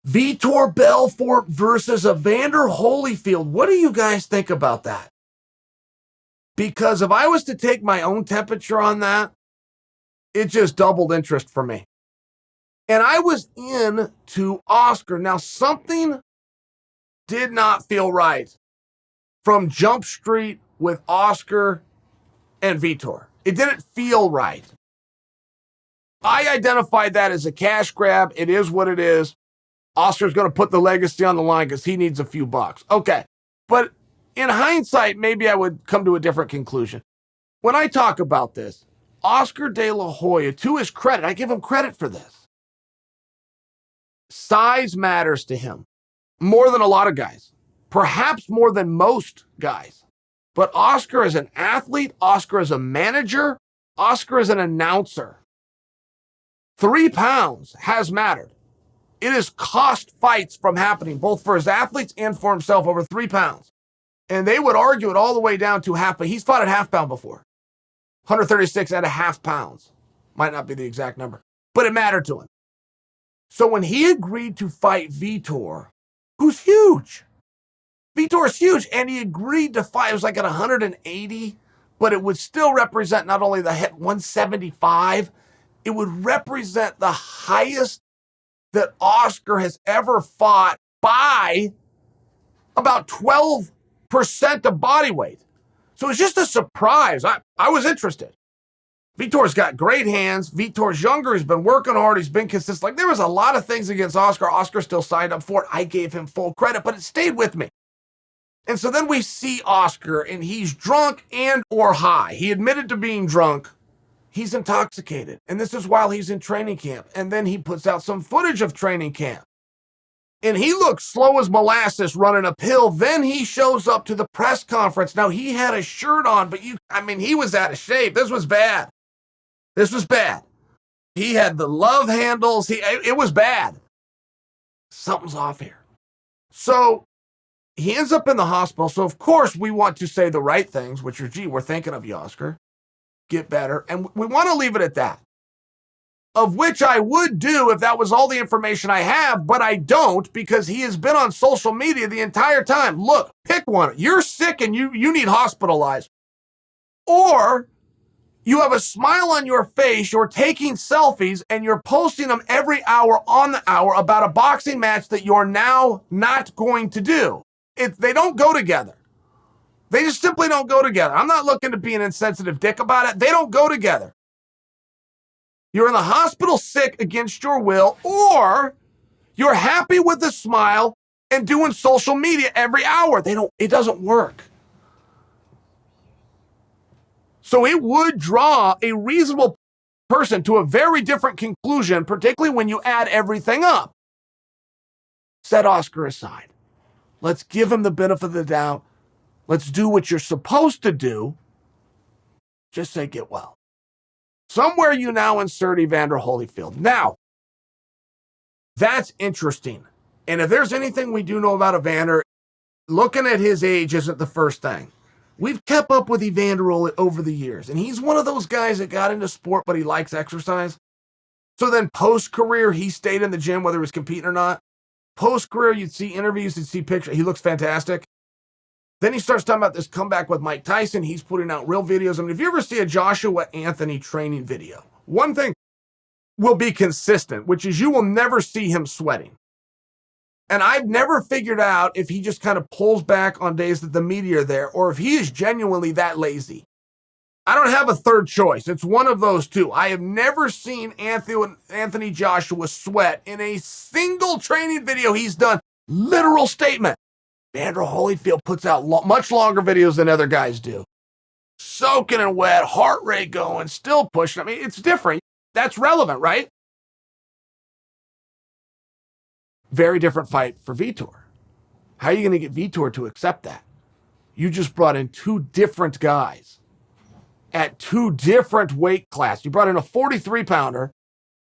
Vitor Belfort versus Evander Holyfield. What do you guys think about that? Because if I was to take my own temperature on that, it just doubled interest for me. And I was into Oscar. Now, something did not feel right from Jump Street with Oscar and Vitor. It didn't feel right. I identified that as a cash grab. It is what it is. Oscar's going to put the legacy on the line because he needs a few bucks. Okay. But in hindsight, maybe I would come to a different conclusion. When I talk about this, Oscar De La Hoya, to his credit, I give him credit for this. Size matters to him more than a lot of guys, perhaps more than most guys. But Oscar is an athlete, Oscar is a manager, Oscar is an announcer. 3 pounds has mattered. It has cost fights from happening, both for his athletes and for himself, over 3 pounds. And they would argue it all the way down to half, but he's fought at half pound before. 136.5 pounds. Might not be the exact number, but it mattered to him. So when he agreed to fight Vitor, who's huge, Vitor's huge, and he agreed to fight, it was like at 180, but it would still represent not only the 175, it would represent the highest that Oscar has ever fought by about 12% of body weight. So it's just a surprise. I was interested. Vitor's got great hands. Vitor's younger. He's been working hard. He's been consistent. Like, there was a lot of things against Oscar. Oscar still signed up for it. I gave him full credit, but it stayed with me. And so then we see Oscar, and he's drunk and or high. He admitted to being drunk. He's intoxicated. And this is while he's in training camp. And then he puts out some footage of training camp. And he looks slow as molasses running uphill. Then he shows up to the press conference. Now, he had a shirt on, but he was out of shape. This was bad. This was bad. He had the love handles. It was bad. Something's off here. So he ends up in the hospital. So, of course, we want to say the right things, which are, gee, we're thinking of you, Oscar. Get better. And we want to leave it at that. Of which I would do if that was all the information I have, but I don't, because he has been on social media the entire time. Look, pick one. You're sick and you need hospitalized. Or you have a smile on your face, you're taking selfies, and you're posting them every hour on the hour about a boxing match that you're now not going to do. They don't go together. They just simply don't go together. I'm not looking to be an insensitive dick about it. They don't go together. You're in the hospital sick against your will, or you're happy with a smile and doing social media every hour. It doesn't work. So it would draw a reasonable person to a very different conclusion, particularly when you add everything up. Set Oscar aside. Let's give him the benefit of the doubt. Let's do what you're supposed to do. Just say get well. Somewhere you now insert Evander Holyfield. Now, that's interesting. And if there's anything we do know about Evander, looking at his age isn't the first thing. We've kept up with Evander over the years, and he's one of those guys that got into sport, but he likes exercise. So then post-career, he stayed in the gym, whether he was competing or not. Post-career, you'd see interviews, you'd see pictures. He looks fantastic. Then he starts talking about this comeback with Mike Tyson. He's putting out real videos. I mean, if you ever see a Joshua Anthony training video, one thing will be consistent, which is you will never see him sweating. And I've never figured out if he just kind of pulls back on days that the media are there, or if he is genuinely that lazy. I don't have a third choice. It's one of those two. I have never seen Anthony Joshua sweat in a single training video he's done. Literal statement. Evander Holyfield puts out much longer videos than other guys do. Soaking and wet, heart rate going, still pushing. I mean, it's different. That's relevant, right? Very different fight for Vitor. How are you going to get Vitor to accept that? You just brought in 2 different guys at 2 different weight classes. You brought in a 43-pounder,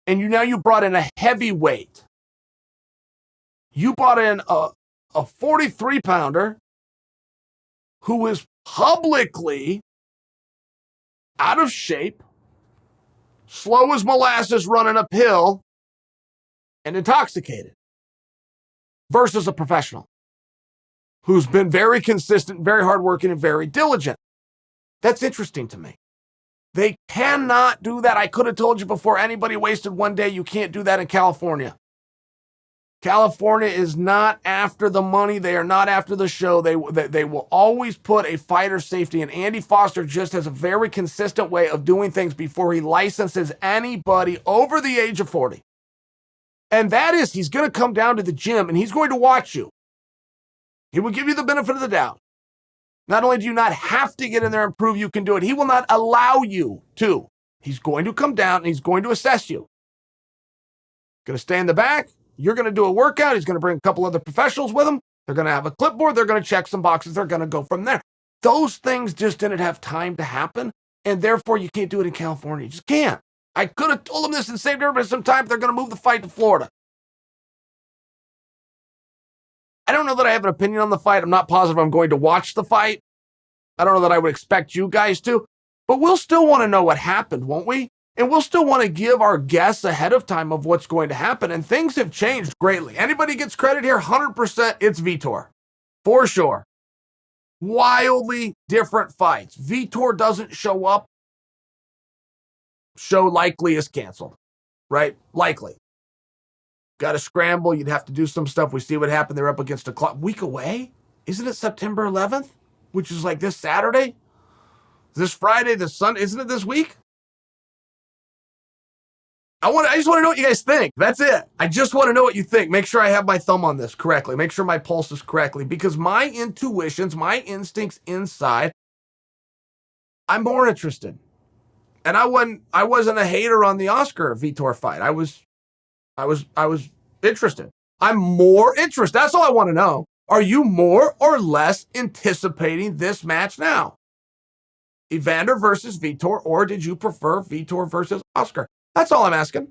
and you brought in a heavyweight. You brought in a 43-pounder who is publicly out of shape, slow as molasses running uphill, and intoxicated. versus a professional who's been very consistent, very hardworking, and very diligent. That's interesting to me. They cannot do that. I could have told you before anybody wasted one day, you can't do that in California. California is not after the money. They are not after the show. They will always put a fighter's safety, and Andy Foster just has a very consistent way of doing things before he licenses anybody over the age of 40. And that is, he's going to come down to the gym and he's going to watch you. He will give you the benefit of the doubt. Not only do you not have to get in there and prove you can do it, he will not allow you to. He's going to come down and he's going to assess you. Going to stay in the back. You're going to do a workout. He's going to bring a couple other professionals with him. They're going to have a clipboard. They're going to check some boxes. They're going to go from there. Those things just didn't have time to happen, and therefore you can't do it in California. You just can't. I could have told them this and saved everybody some time. They're going to move the fight to Florida. I don't know that I have an opinion on the fight. I'm not positive I'm going to watch the fight. I don't know that I would expect you guys to, but we'll still want to know what happened, won't we? And we'll still want to give our guests ahead of time of what's going to happen. And things have changed greatly. Anybody gets credit here? 100% it's Vitor. For sure. Wildly different fights. Vitor doesn't show up. Show likely is canceled. Right? Likely. Got to scramble. You'd have to do some stuff. We see what happened. They're up against a clock. Week away? Isn't it September 11th? Which is like this Saturday? This Friday, this Sunday? Isn't it this week? I just want to know what you guys think. That's it. I just want to know what you think. Make sure I have my thumb on this correctly. Make sure my pulse is correctly. Because my intuitions, my instincts inside, I'm more interested. And I wasn't a hater on the Oscar Vitor fight. I was interested. I'm more interested. That's all I want to know. Are you more or less anticipating this match now? Evander versus Vitor, or did you prefer Vitor versus Oscar? That's all I'm asking.